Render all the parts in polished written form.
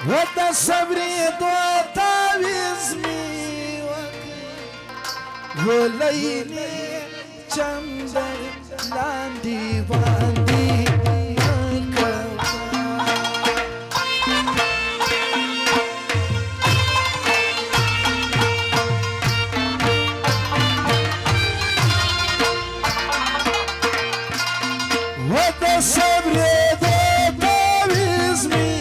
وتصبريدو تعويزمي وليني چندر لاندي باندي وتصبريدو تعويزمي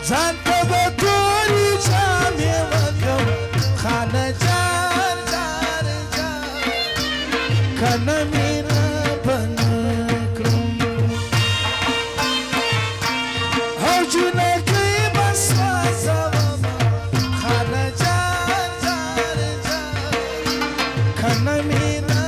زانتا بطوری جامی وکم خانه جان جان جان کنه مینا بنکرم او جنکی بسوازم خانه جان جان جان کنه مینا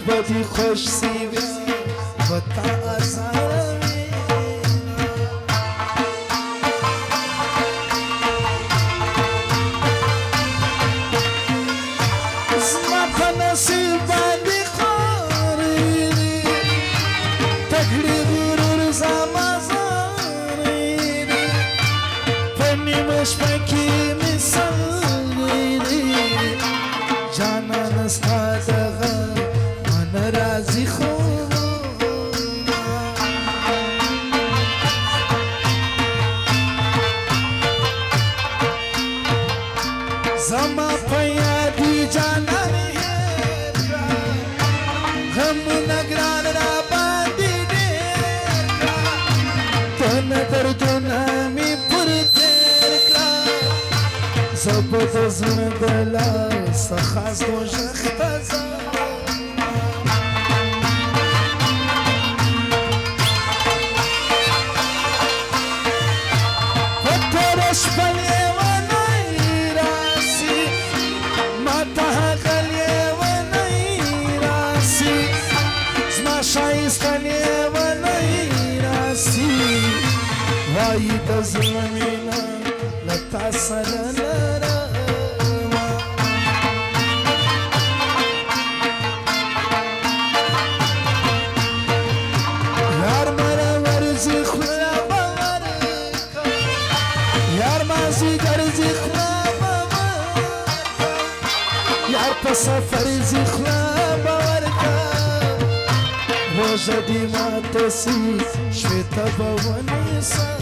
بدی خوش سیوی بتا ازاروی زما په نصیب باندې خوري تکړه غرور زما زاري په نیمه شپه کې مې سندري جانان ستا دغه رازی خوب زما پیادی جانانی غم نگران را باندی دیرکا تن دردونا می پر دیرکا زبط زندلا سخاز دو جخت زا وای د زلمینا لتا سره لرما یار مره ورزی خلا باور یار مازی ګرځي خلا باور یار په سفر زی خلا باور روزه دی ماته سی شویتا بونی سا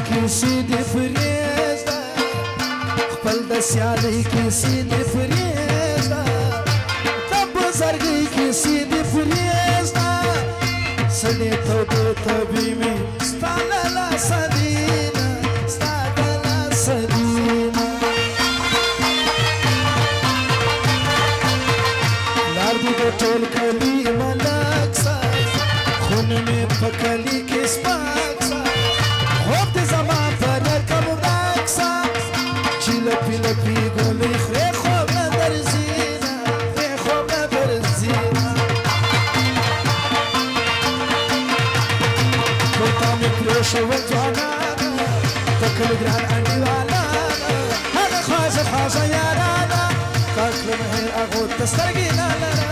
کسی دی فریزدا خپل د سیالي کسی دی فریزدا د بزرګي کسی دی فریزدا سړې ته د طبي می ستاله لا سدینا ستاله لا سدینا لار دی ټول کلی ملک سا خون می پکلی کس پاک سا خوب دی زمان پر کم راکسا چی لپی لپی گلی خری خوب ندر زینا خری خوب ندر زینا کلتا می پروش و جوانا تکل گران انڈی والا خواجه یارانا کاکلم هی اغوت سترګې نه لره